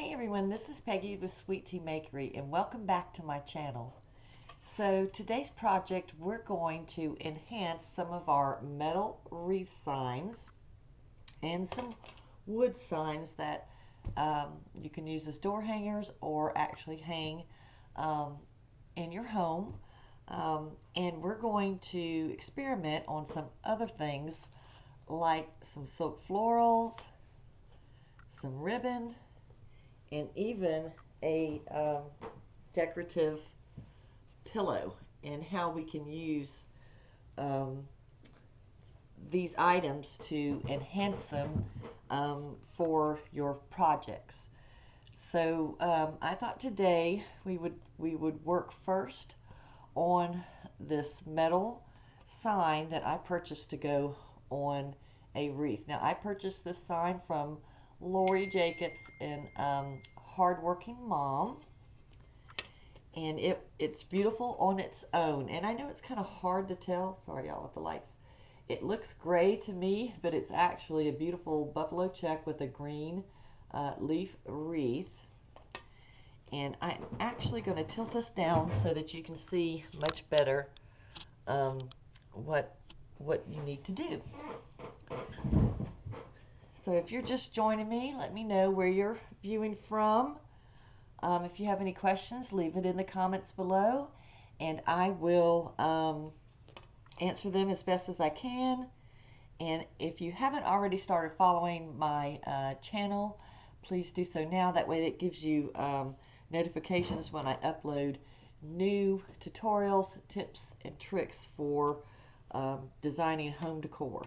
Hey everyone, this is Peggy with Sweet Tea Makery and welcome back to my channel. So today's project, we're going to enhance some of our metal wreath signs and some wood signs that you can use as door hangers or actually hang in your home. And we're going to experiment on some other things like some silk florals, some ribbon, and even a decorative pillow, and how we can use these items to enhance them for your projects. So I thought today we would work first on this metal sign that I purchased to go on a wreath. Now I purchased this sign from Lori Jacobs and Hardworking Mom, and it's beautiful on its own. And I know it's kind of hard to tell, sorry y'all with the lights. It looks gray to me, but it's actually a beautiful buffalo check with a green leaf wreath. And I'm actually going to tilt us down so that you can see much better what you need to do. So if you're just joining me, let me know where you're viewing from. If you have any questions, leave it in the comments below, and I will answer them as best as I can. And if you haven't already started following my channel, please do so now. That way it gives you notifications when I upload new tutorials, tips, and tricks for designing home decor.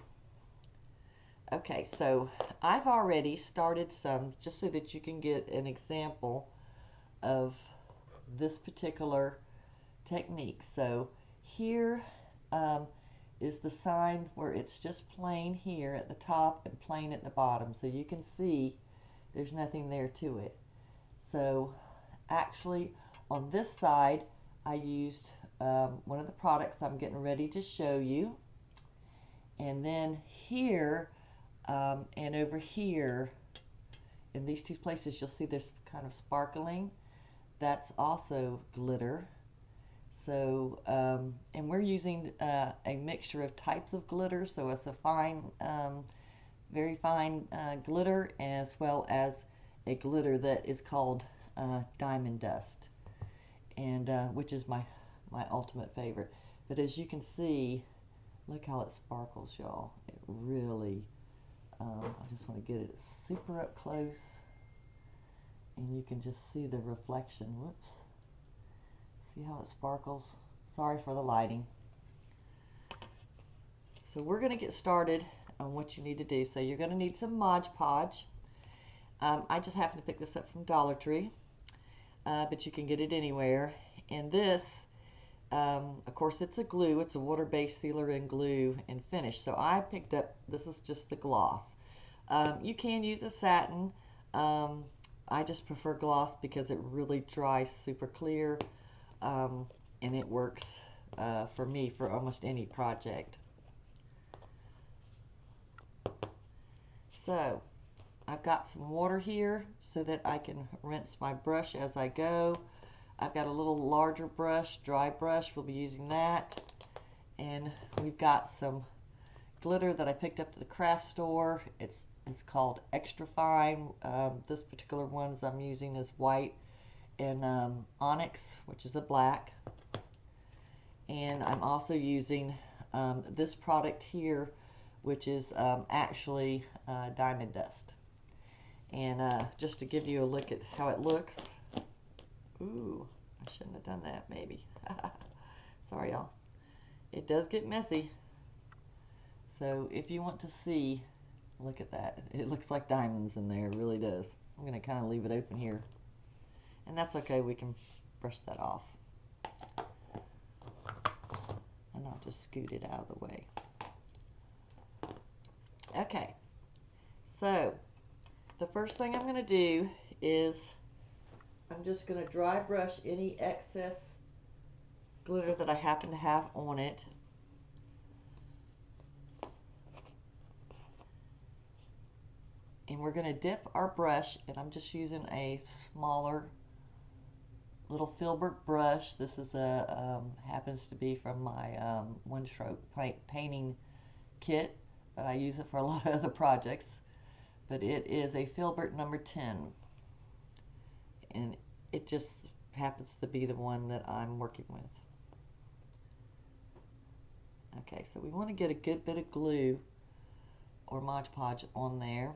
Okay, so I've already started some, just so that you can get an example of this particular technique. So here is the sign where it's just plain here at the top and plain at the bottom. So you can see there's nothing there to it. So actually on this side I used one of the products I'm getting ready to show you. And then here and over here in these two places you'll see there's kind of sparkling. That's also glitter. So and we're using a mixture of types of glitter, so it's a fine, very fine glitter, as well as a glitter that is called diamond dust, and which is my ultimate favorite. But as you can see, look how it sparkles, y'all. It really I just want to get it super up close, and you can just see the reflection. Whoops. See how it sparkles? Sorry for the lighting. So we're going to get started on what you need to do. So you're going to need some Mod Podge. I just happened to pick this up from Dollar Tree, but you can get it anywhere. And this, of course, it's a glue. It's a water-based sealer and glue and finish. So I picked up, this is just the gloss. You can use a satin. I just prefer gloss because it really dries super clear, and it works for me for almost any project. So I've got some water here so that I can rinse my brush as I go. I've got a little larger brush, dry brush, we'll be using that. And we've got some glitter that I picked up at the craft store. It's called Extra Fine. This particular ones I'm using is white and Onyx, which is a black. And I'm also using this product here, which is actually diamond dust. And just to give you a look at how it looks. Ooh, I shouldn't have done that, maybe. Sorry, y'all. It does get messy. So if you want to see, look at that. It looks like diamonds in there. It really does. I'm going to kind of leave it open here. And that's okay. We can brush that off. And I'll just scoot it out of the way. Okay. So the first thing I'm going to do is I'm just going to dry brush any excess glitter that I happen to have on it. And we're going to dip our brush, and I'm just using a smaller little filbert brush. This is a happens to be from my one stroke painting kit, but I use it for a lot of other projects. But it is a filbert number 10, and it just happens to be the one that I'm working with. Okay, so we want to get a good bit of glue or Mod Podge on there,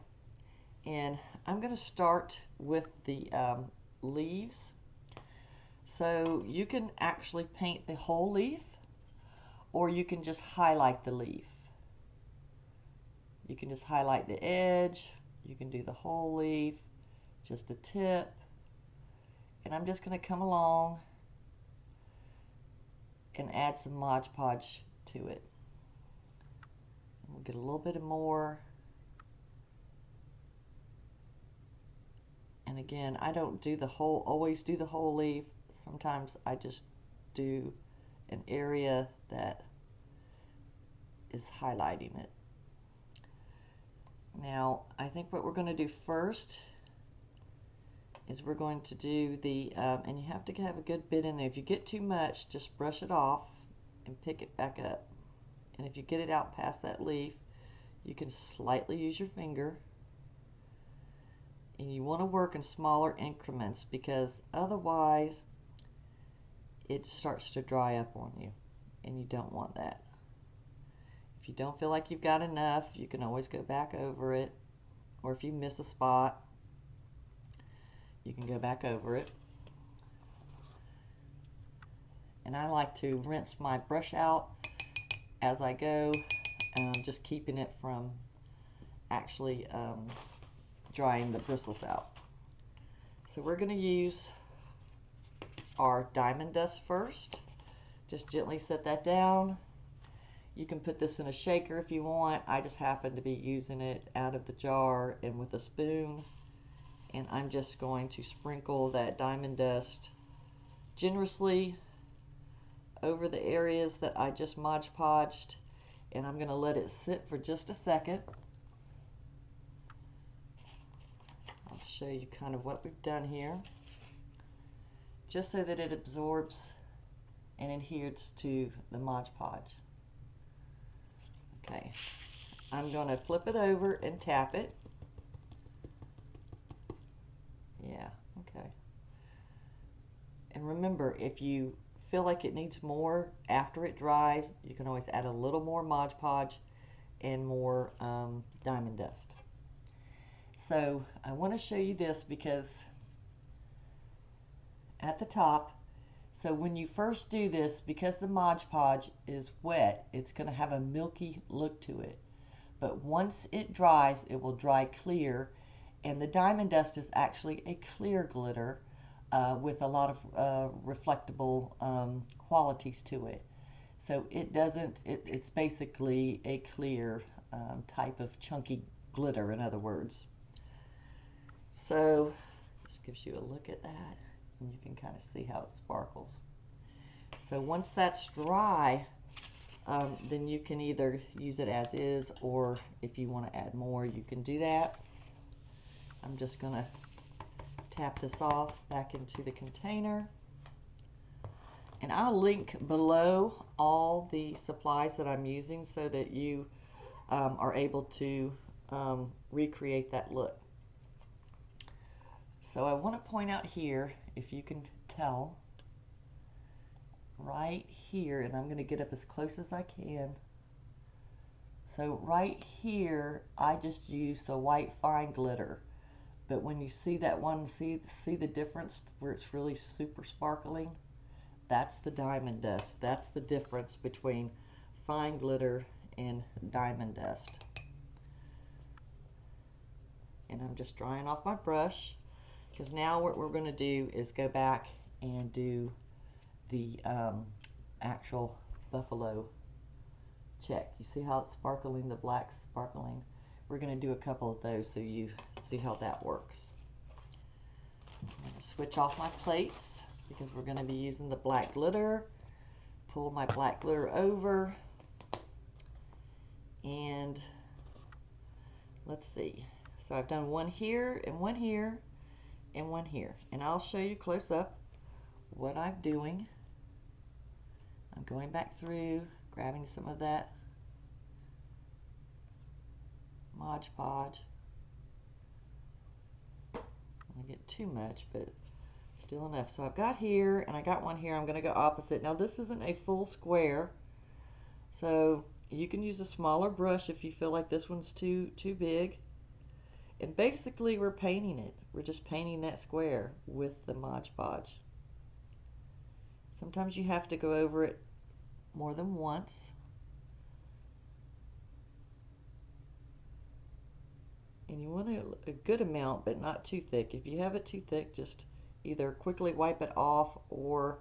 and I'm going to start with the leaves. So you can actually paint the whole leaf, or you can just highlight the leaf. You can just highlight the edge, you can do the whole leaf, just a tip, and I'm just going to come along and add some Mod Podge to it. We'll get a little bit more. And again, I don't do the whole, always do the whole leaf. Sometimes I just do an area that is highlighting it. Now, I think what we're going to do first is we're going to do the, and you have to have a good bit in there. If you get too much, just brush it off and pick it back up. And if you get it out past that leaf, you can slightly use your finger. And you want to work in smaller increments, because otherwise it starts to dry up on you, and you don't want that. If you don't feel like you've got enough, you can always go back over it, or if you miss a spot, you can go back over it. And I like to rinse my brush out as I go, just keeping it from actually drying the bristles out. So we're going to use our diamond dust first. Just gently set that down. You can put this in a shaker if you want. I just happen to be using it out of the jar and with a spoon. And I'm just going to sprinkle that diamond dust generously over the areas that I just Mod Podged. And I'm going to let it sit for just a second. I'll show you kind of what we've done here, just so that it absorbs and adheres to the Mod Podge. Okay, I'm going to flip it over and tap it. Yeah, okay. And remember, if you feel like it needs more after it dries, you can always add a little more Mod Podge and more diamond dust. So I want to show you this because at the top, so when you first do this, because the Mod Podge is wet, it's going to have a milky look to it. But once it dries, it will dry clear, and the diamond dust is actually a clear glitter with a lot of reflectable qualities to it. So it doesn't, it's basically a clear type of chunky glitter, in other words. So just gives you a look at that, and you can kind of see how it sparkles. So once that's dry, then you can either use it as is, or if you want to add more, you can do that. I'm just going to tap this off back into the container. And I'll link below all the supplies that I'm using so that you are able to recreate that look. So I want to point out here, if you can tell, right here, and I'm going to get up as close as I can. So right here, I just use the white fine glitter. But when you see that one, see the difference where it's really super sparkling? That's the diamond dust. That's the difference between fine glitter and diamond dust. And I'm just drying off my brush, because now what we're going to do is go back and do the actual buffalo check. You see how it's sparkling, the black sparkling? We're going to do a couple of those so you see how that works. I'm going to switch off my plates because we're going to be using the black glitter. Pull my black glitter over, and let's see. So I've done one here and one here and one here. And I'll show you close up what I'm doing. I'm going back through, grabbing some of that Mod Podge. I don't get too much, but still enough. So I've got here and I got one here. I'm going to go opposite. Now this isn't a full square, so you can use a smaller brush if you feel like this one's too big. And basically we're painting it. We're just painting that square with the Mod Podge. Sometimes you have to go over it more than once. And you want a good amount, but not too thick. If you have it too thick, just either quickly wipe it off or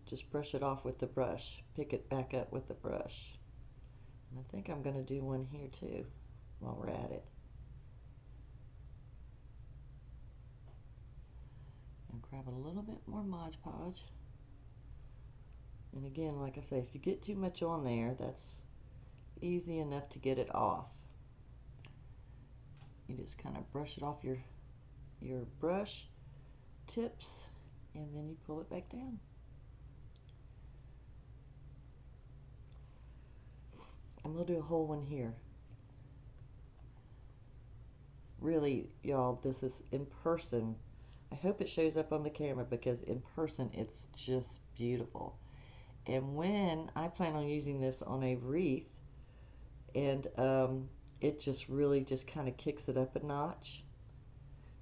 just brush it off with the brush. Pick it back up with the brush. And I think I'm going to do one here too while we're at it. And grab a little bit more Mod Podge. And again, like I say, if you get too much on there, that's easy enough to get it off. You just kind of brush it off your brush tips, and then you pull it back down. I'm going to do a whole one here. Really, y'all, this is in person. I hope it shows up on the camera because in person it's just beautiful. And when I plan on using this on a wreath, and it just really just kind of kicks it up a notch,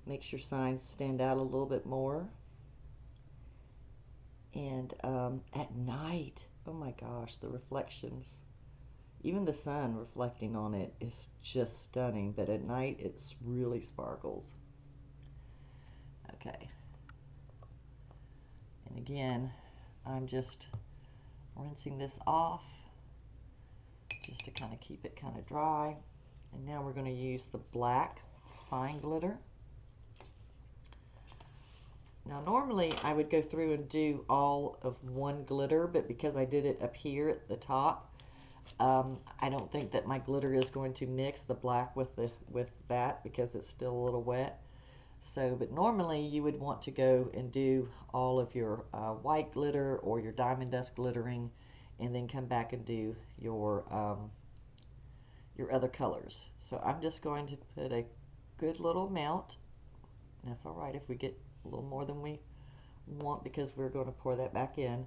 makes your signs stand out a little bit more. And at night, oh my gosh, the reflections, even the sun reflecting on it is just stunning, but at night it's really sparkles. Okay, and again, I'm just rinsing this off just to kind of keep it kind of dry. And now we're going to use the black fine glitter. Now normally I would go through and do all of one glitter, but because I did it up here at the top, I don't think that my glitter is going to mix the black with that because it's still a little wet. So, but normally you would want to go and do all of your white glitter or your diamond dust glittering, and then come back and do your other colors. So I'm just going to put a good little amount. That's all right if we get a little more than we want, because we're going to pour that back in.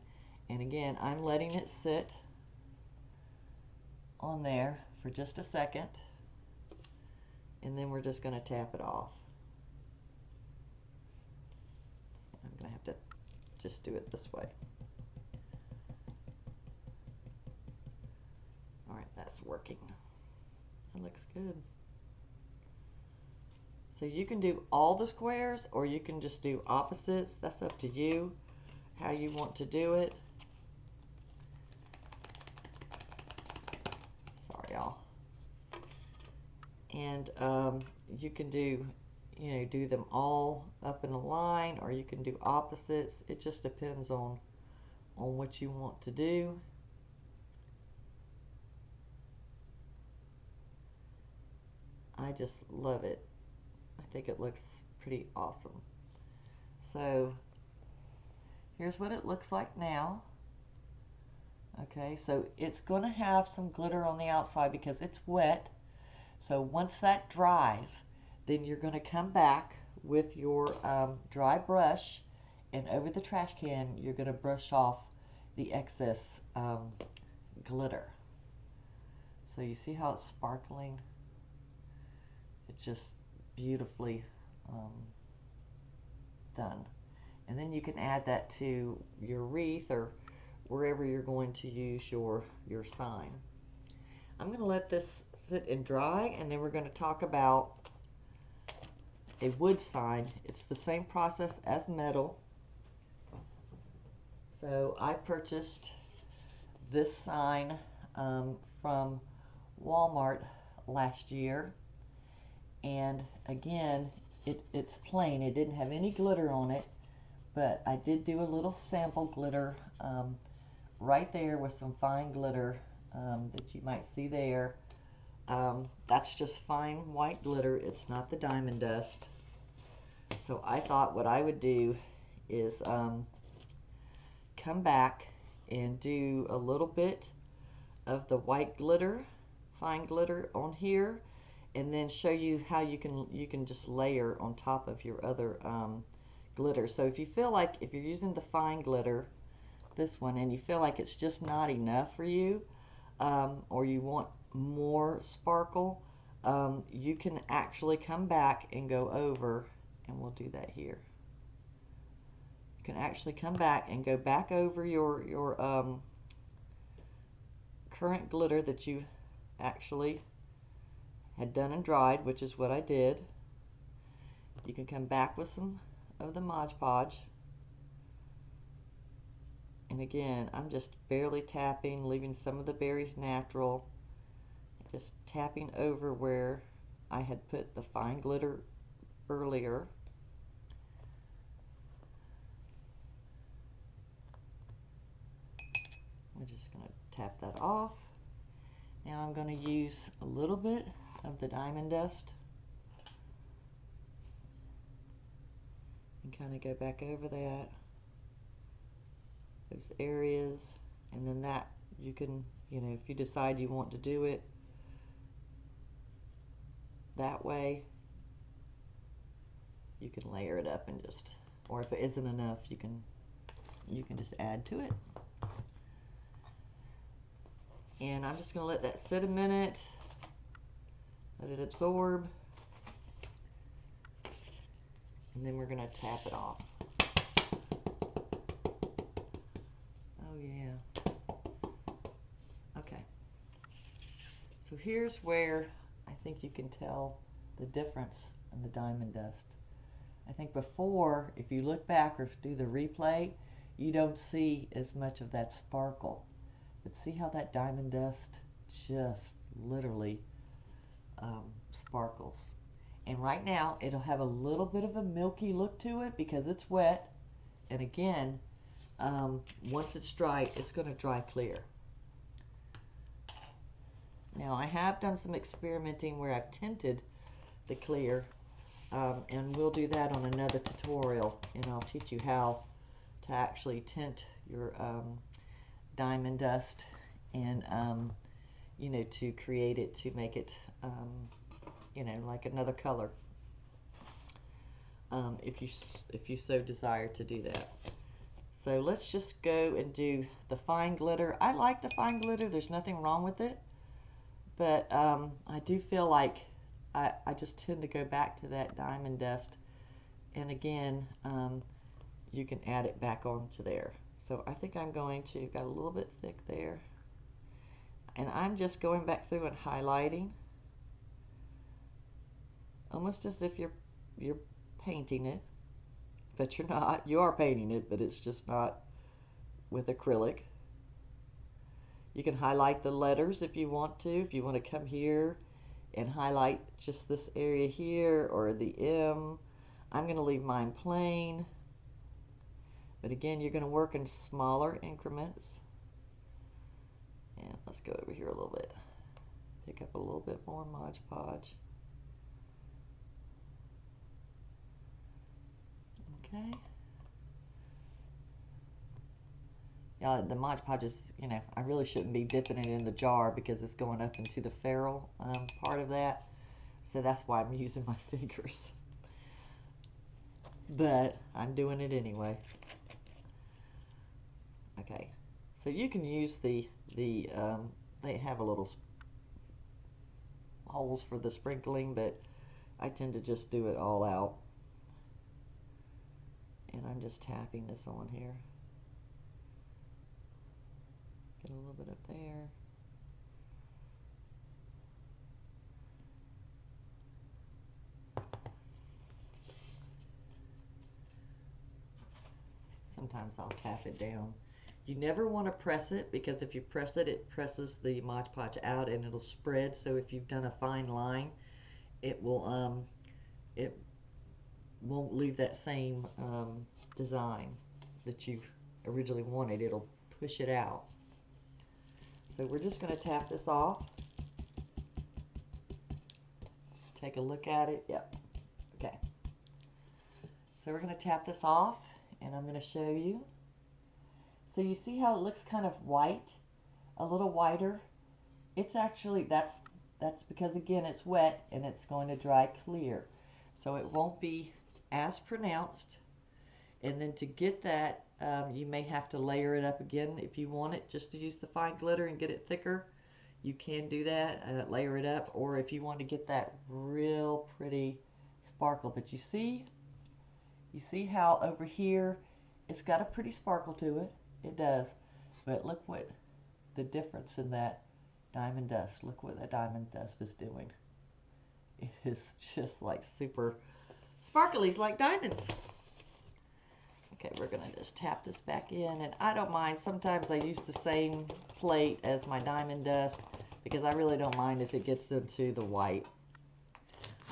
And again, I'm letting it sit on there for just a second, and then we're just going to tap it off. I'm going to have to just do it this way. Alright, that's working. That looks good. So you can do all the squares, or you can just do opposites. That's up to you, how you want to do it. Sorry, y'all. And you can do, do them all up in a line, or you can do opposites. It just depends on what you want to do. I just love it. I think it looks pretty awesome. So here's what it looks like now. Okay, so it's going to have some glitter on the outside because it's wet. So once that dries, then you're going to come back with your dry brush, and over the trash can you're going to brush off the excess glitter. So you see how it's sparkling? It's just beautifully done. And then you can add that to your wreath or wherever you're going to use your sign. I'm going to let this sit and dry, and then we're going to talk about a wood sign. It's the same process as metal. So I purchased this sign from Walmart last year, and again, it's plain. It didn't have any glitter on it, but I did do a little sample glitter right there with some fine glitter that you might see there. That's just fine white glitter. It's not the diamond dust. So I thought what I would do is come back and do a little bit of the white glitter, fine glitter on here, and then show you how you can just layer on top of your other glitter. So if you feel like, if you're using the fine glitter, this one, and you feel like it's just not enough for you, or you want more sparkle, you can actually come back and go over, and we'll do that here. You can actually come back and go back over your current glitter that you actually had done and dried, which is what I did. You can come back with some of the Mod Podge. And again, I'm just barely tapping, leaving some of the berries natural. Just tapping over where I had put the fine glitter earlier. We're just going to tap that off. Now I'm going to use a little bit of the diamond dust and kind of go back over that, those areas, and then that you can, you know, if you decide you want to do it that way, you can layer it up and just, or if it isn't enough, you can just add to it. And I'm just going to let that sit a minute, let it absorb, and then we're going to tap it off. Oh yeah. Okay. So here's where I think you can tell the difference in the diamond dust. I think before, if you look back or do the replay, you don't see as much of that sparkle. But see how that diamond dust just literally sparkles. And right now, it'll have a little bit of a milky look to it because it's wet. And again, once it's dry, it's going to dry clear. Now, I have done some experimenting where I've tinted the clear, and we'll do that on another tutorial, and I'll teach you how to actually tint your diamond dust and you know, to create it, to make it you know, like another color, if you so desire to do that. So let's just go and do the fine glitter. I like the fine glitter, there's nothing wrong with it, but I do feel like I just tend to go back to that diamond dust, and again, you can add it back onto there. So I think I'm going to, got a little bit thick there, and I'm just going back through and highlighting, almost as if you're painting it, but you're not. You are painting it, but it's just not with acrylic. You can highlight the letters if you want to. If you want to come here and highlight just this area here, or the M. I'm going to leave mine plain. But again, you're going to work in smaller increments. And let's go over here a little bit. Pick up a little bit more Mod Podge. Okay. Yeah, the Mod Podge is, you know, I really shouldn't be dipping it in the jar because it's going up into the ferrule part of that. So that's why I'm using my fingers. But I'm doing it anyway. Okay, so you can use they have a little holes for the sprinkling, but I tend to just do it all out. And I'm just tapping this on here. Get a little bit up there. Sometimes I'll tap it down. You never want to press it, because if you press it, it presses the Mod Podge out and it'll spread. So if you've done a fine line, it will it won't leave that same design that you originally wanted. It'll push it out. So we're just going to tap this off. Take a look at it. Yep. Okay. So we're going to tap this off, and I'm going to show you. So you see how it looks kind of white, a little whiter? It's actually, that's because, again, it's wet and it's going to dry clear. So it won't be as pronounced. And then to get that, you may have to layer it up again if you want it just to use the fine glitter and get it thicker. You can do that, layer it up, or if you want to get that real pretty sparkle. But you see how over here it's got a pretty sparkle to it. It does. But look what the difference in that diamond dust. Look what that diamond dust is doing. It is just like super sparkly, like diamonds. Okay, we're going to just tap this back in, and I don't mind. Sometimes I use the same plate as my diamond dust because I really don't mind if it gets into the white.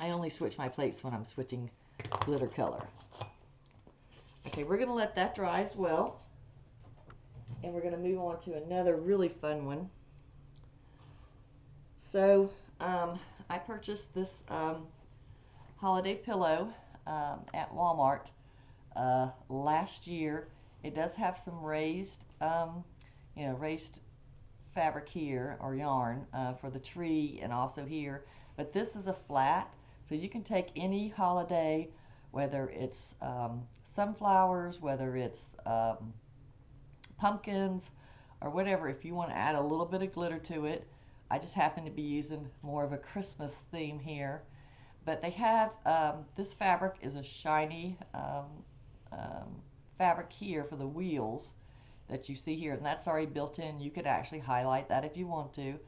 I only switch my plates when I'm switching glitter color. Okay, we're going to let that dry as well, and we're going to move on to another really fun one. So, I purchased this holiday pillow at Walmart last year. It does have some raised, raised fabric here, or yarn, for the tree and also here. But this is a flat, so you can take any holiday, whether it's sunflowers, whether it's pumpkins, or whatever. If you want to add a little bit of glitter to it, I just happen to be using more of a Christmas theme here. But they have, this fabric is a shiny fabric here for the wheels that you see here, and that's already built in. You could actually highlight that if you want to.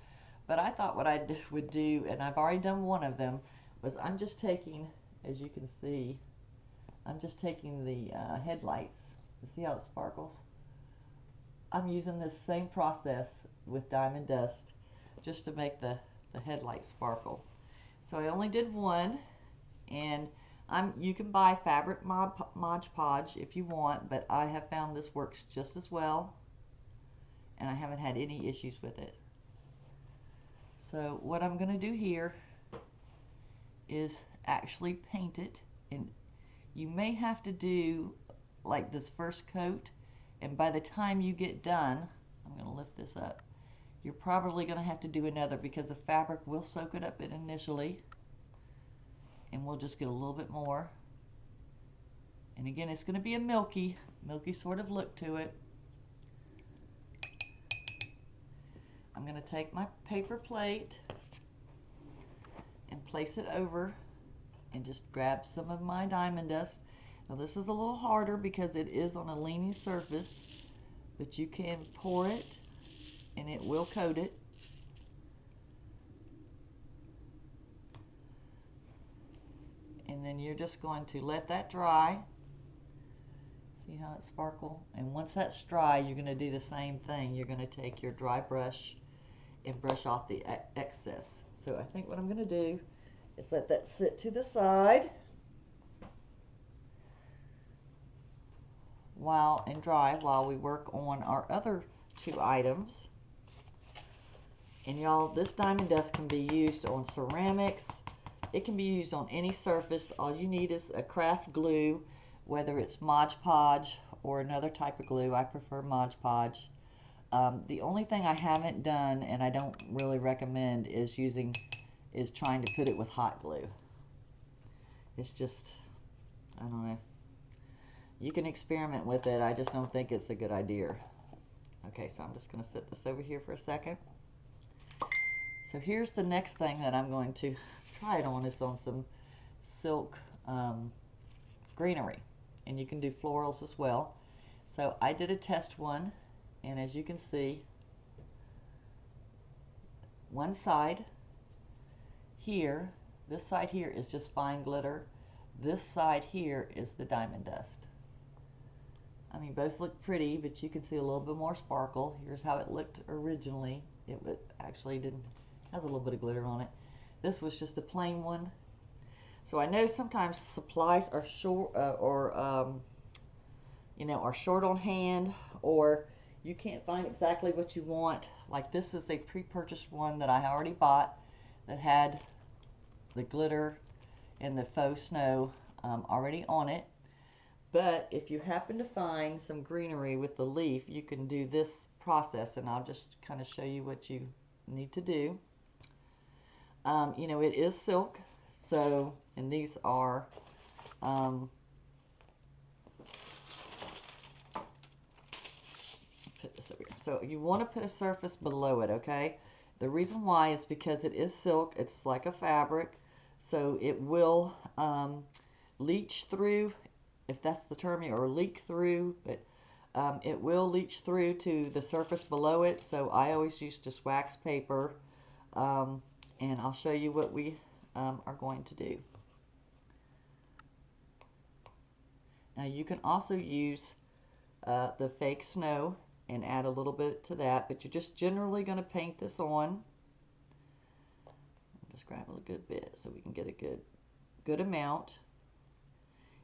But I thought what I would do, and I've already done one of them, was I'm just taking, as you can see, I'm just taking the headlights. You see how it sparkles? I'm using this same process with diamond dust just to make the headlights sparkle. So I only did one, and you can buy fabric Mod Podge if you want, but I have found this works just as well, and I haven't had any issues with it. So what I'm going to do here is actually paint it, and you may have to do like this first coat, and by the time you get done, I'm going to lift this up, you're probably going to have to do another because the fabric will soak it up initially, and we'll just get a little bit more. And again, it's going to be a milky sort of look to it. I'm going to take my paper plate and place it over and just grab some of my diamond dust. Now this is a little harder because it is on a leaning surface, but you can pour it and it will coat it. And then you're just going to let that dry. See how it sparkles? And once that's dry, you're going to do the same thing. You're going to take your dry brush and brush off the excess. So I think what I'm going to do is let that sit to the side and dry while we work on our other two items. And y'all, this diamond dust can be used on ceramics. It can be used on any surface. All you need is a craft glue, whether it's Mod Podge or another type of glue. I prefer Mod Podge. The only thing I haven't done, and I don't really recommend, is trying to put it with hot glue. It's just, I don't know. You can experiment with it. I just don't think it's a good idea. Okay, so I'm just going to set this over here for a second. So here's the next thing that I'm going to try it on. Is on some silk greenery, and you can do florals as well. So I did a test one, and as you can see, one side here, this side here is just fine glitter. This side here is the diamond dust. I mean, both look pretty, but you can see a little bit more sparkle. Here's how it looked originally. It actually has a little bit of glitter on it. This was just a plain one. So I know sometimes supplies are short, are short on hand, or you can't find exactly what you want, like this is a pre-purchased one that I already bought that had the glitter and the faux snow already on it. But if you happen to find some greenery with the leaf, you can do this process, and I'll just kind of show you what you need to do. You know, it is silk, so, and these are put this over here. So you want to put a surface below it, okay? The reason why is because it is silk. It's like a fabric, so it will leach through, if that's the term, or leak through, but it will leach through to the surface below it. So I always use just wax paper, and I'll show you what we are going to do. Now you can also use the fake snow and add a little bit to that, but you're just generally going to paint this on. Just grab a good bit so we can get a good amount.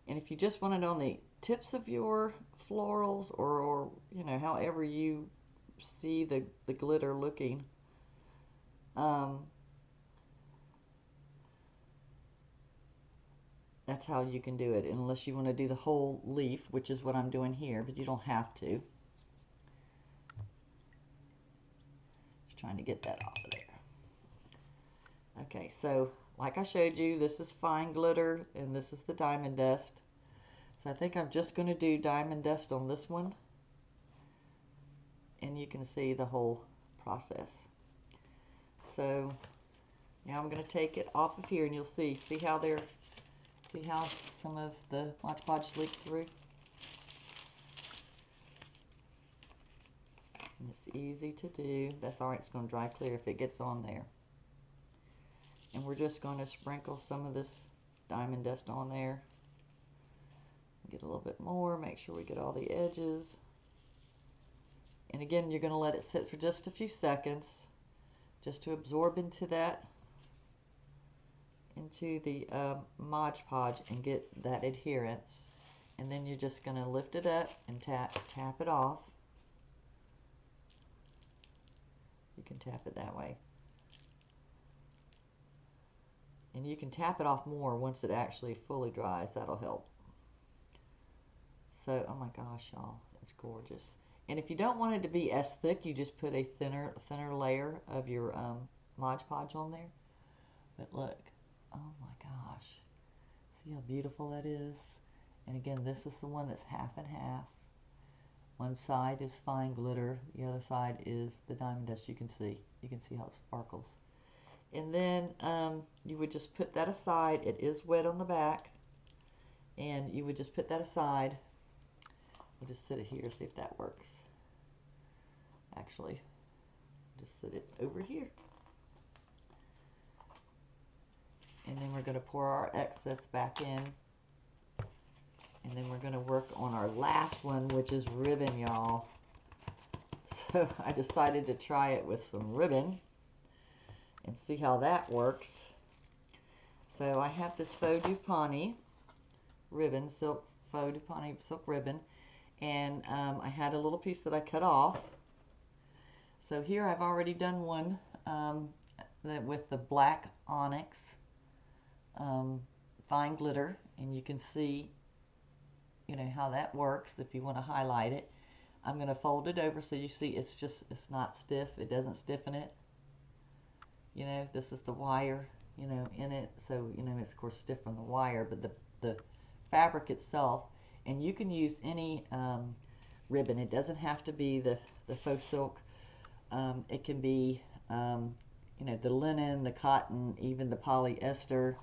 And if you just want it on the tips of your florals, or you know, however you see the glitter looking, that's how you can do it, unless you want to do the whole leaf, which is what I'm doing here, but you don't have to. Just trying to get that off of there. Okay, so like I showed you, this is fine glitter and this is the diamond dust. So I think I'm just going to do diamond dust on this one, and you can see the whole process. So now I'm going to take it off of here, and you'll see how some of the Mod Podge leaked through. And it's easy to do. That's alright, it's going to dry clear if it gets on there. And we're just going to sprinkle some of this diamond dust on there. Get a little bit more, make sure we get all the edges. And again, you're going to let it sit for just a few seconds, just to absorb into that, into the Mod Podge, and get that adherence. And then you're just going to lift it up and tap it off. You can tap it that way. And you can tap it off more once it actually fully dries. That'll help. So, oh my gosh, y'all, it's gorgeous. And if you don't want it to be as thick, you just put a thinner layer of your Mod Podge on there. But look, oh my gosh, see how beautiful that is? And again, this is the one that's half and half. One side is fine glitter, the other side is the diamond dust. You can see how it sparkles. And then you would just put that aside. It is wet on the back, and you would just put that aside. We'll just sit it here, see if that works. Actually, just sit it over here. And then we're going to pour our excess back in. And then we're going to work on our last one, which is ribbon, y'all. So I decided to try it with some ribbon and see how that works. So I have this faux du pony ribbon, faux du pony silk ribbon, and I had a little piece that I cut off. So here I've already done one with the black Onyx fine glitter, and you can see, you know, how that works if you want to highlight it. I'm going to fold it over so you see it's not stiff. It doesn't stiffen it. You know, this is the wire, you know, in it. So, you know, it's of course stiff from the wire, but the fabric itself, and you can use any ribbon. It doesn't have to be the faux silk. It can be, you know, the linen, the cotton, even the polyester.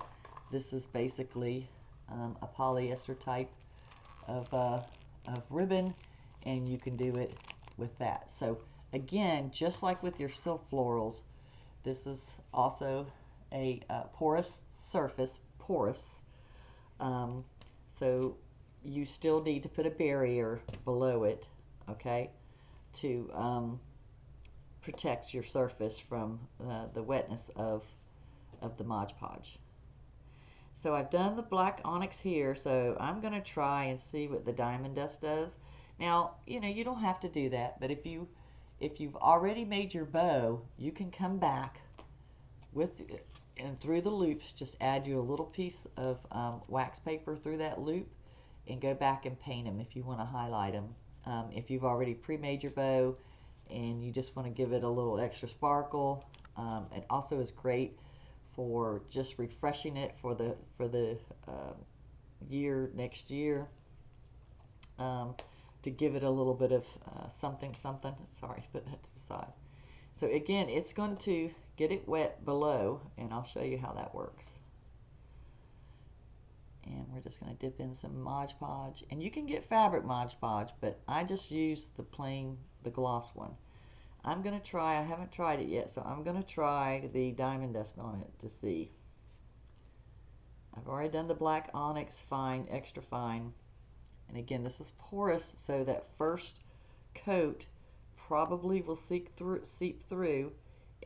This is basically a polyester type of ribbon, and you can do it with that. So again, just like with your silk florals, this is also a porous surface, so you still need to put a barrier below it, okay, to protect your surface from the wetness of the Mod Podge. So I've done the black Onyx here, so I'm going to try and see what the diamond dust does. Now, you know, you don't have to do that, but if you've already made your bow, you can come back with and through the loops, just add you a little piece of wax paper through that loop and go back and paint them if you want to highlight them. If you've already pre-made your bow and you just want to give it a little extra sparkle, it also is great for just refreshing it for the next year, to give it a little bit of something. Sorry, put that to the side. So again, it's going to get it wet below, and I'll show you how that works. And we're just going to dip in some Mod Podge, and you can get fabric Mod Podge, but I just use the gloss one. I'm going to try, I haven't tried it yet, so I'm going to try the Diamond Dust on it to see. I've already done the black Onyx fine, extra fine, and again, this is porous, so that first coat probably will seep through,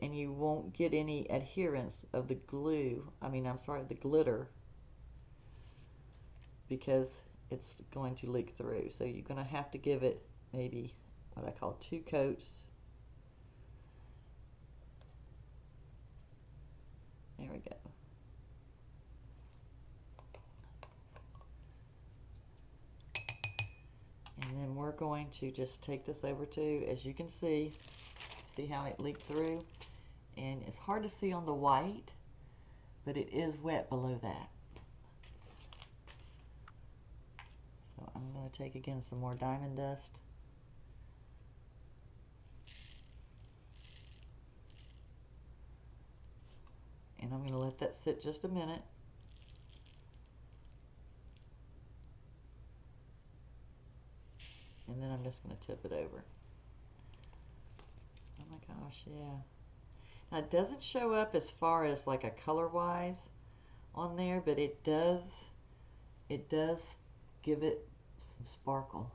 and you won't get any adherence of the glue, the glitter, because it's going to leak through. So you're going to have to give it maybe what I call 2 coats. There we go. And then we're going to just take this over to, as you can see how it leaked through, and it's hard to see on the white, but it is wet below that. So I'm going to take again some more Diamond Dust. And I'm going to let that sit just a minute. And then I'm just going to tip it over. Oh my gosh, yeah. Now it doesn't show up as far as like a color wise on there, but it does give it some sparkle.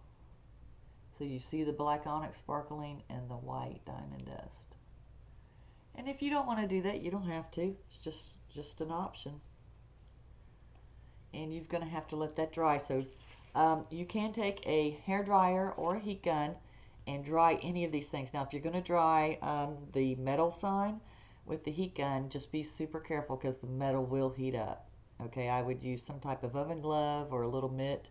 So you see the black Onyx sparkling and the white Diamond Dust. And if you don't want to do that, you don't have to. It's just an option. And you're going to have to let that dry. So you can take a hair dryer or a heat gun and dry any of these things. Now, if you're going to dry the metal sign with the heat gun, just be super careful because the metal will heat up. Okay, I would use some type of oven glove or a little mitt,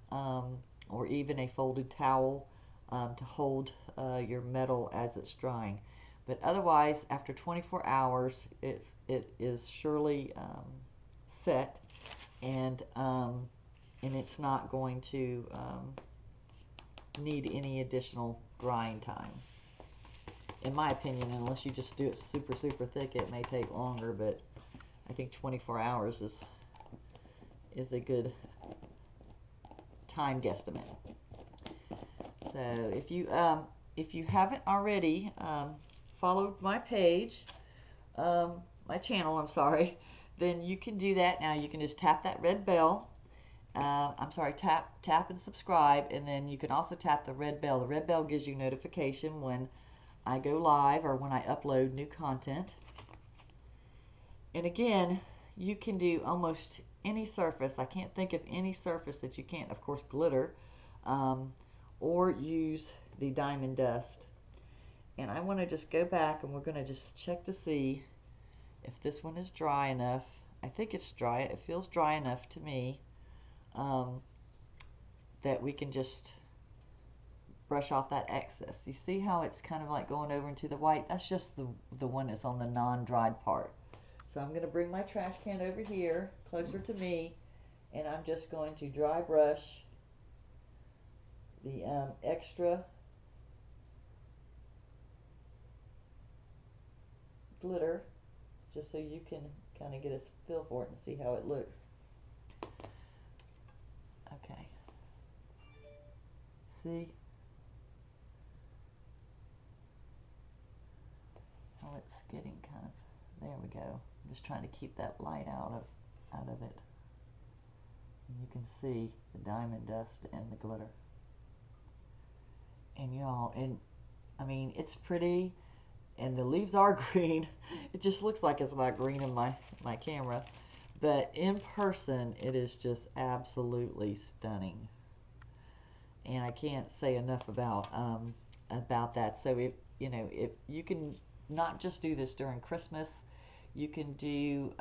or even a folded towel to hold your metal as it's drying. But otherwise, after 24 hours, it is surely set, and it's not going to need any additional drying time. In my opinion, unless you just do it super, super thick, it may take longer, but I think 24 hours is a good time guesstimate. So if you haven't already followed my page, my channel, I'm sorry, then you can do that now. You can just tap that red bell. Tap and subscribe, and then you can also tap the red bell. The red bell gives you notification when I go live or when I upload new content. And again, you can do almost any surface. I can't think of any surface that you can't, of course, glitter, or use the Diamond Dust. And I want to just go back, and we're going to just check to see if this one is dry enough. I think it's dry. It feels dry enough to me that we can just brush off that excess. You see how it's kind of like going over into the white? That's just the one that's on the non-dried part. So I'm going to bring my trash can over here closer to me, and I'm just going to dry brush the extra glitter, just so you can kind of get a feel for it and see how it looks. Okay. See how it's getting kind of, there we go. I'm just trying to keep that light out of it. And you can see the Diamond Dust and the glitter. And y'all, and I mean, it's pretty, and the leaves are green. It just looks like it's not green in my camera, but in person it is just absolutely stunning. and I can't say enough about that. So if if you can not just do this during Christmas, you can do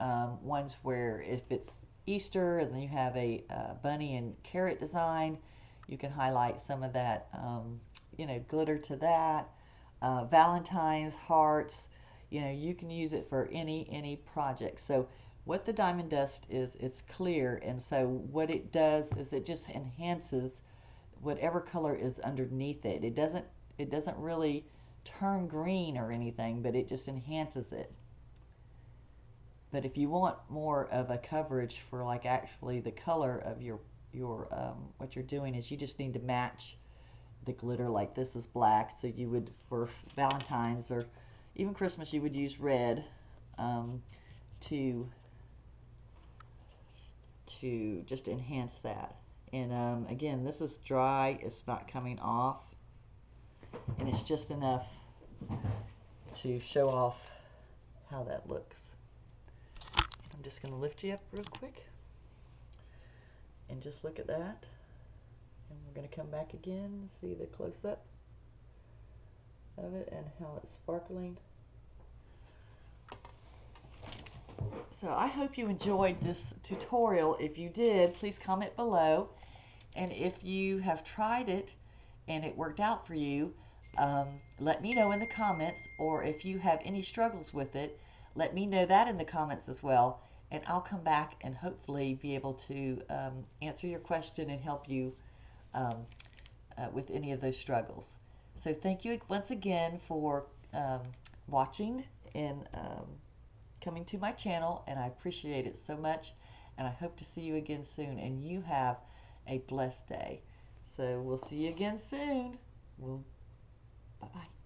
ones where if it's Easter and then you have a bunny and carrot design, you can highlight some of that glitter to that. Valentine's hearts, you can use it for any project. So what the diamond dust is, it's clear, and so what it does is it just enhances whatever color is underneath it. It doesn't really turn green or anything, but it just enhances it. But if you want more of a coverage for like actually the color of your what you're doing, is you just need to match the glitter. Like this is black, so you would, for Valentine's or even Christmas, you would use red to just enhance that. And again, this is dry, it's not coming off, and it's just enough to show off how that looks. I'm just going to lift you up real quick and just look at that. And we're going to come back again and see the close-up of it and how it's sparkling. So I hope you enjoyed this tutorial. If you did, please comment below. And if you have tried it and it worked out for you, let me know in the comments. Or if you have any struggles with it, let me know that in the comments as well. And I'll come back and hopefully be able to answer your question and help you with any of those struggles. So thank you once again for watching and coming to my channel, and I appreciate it so much, and I hope to see you again soon, and you have a blessed day. So we'll see you again soon. Bye-bye.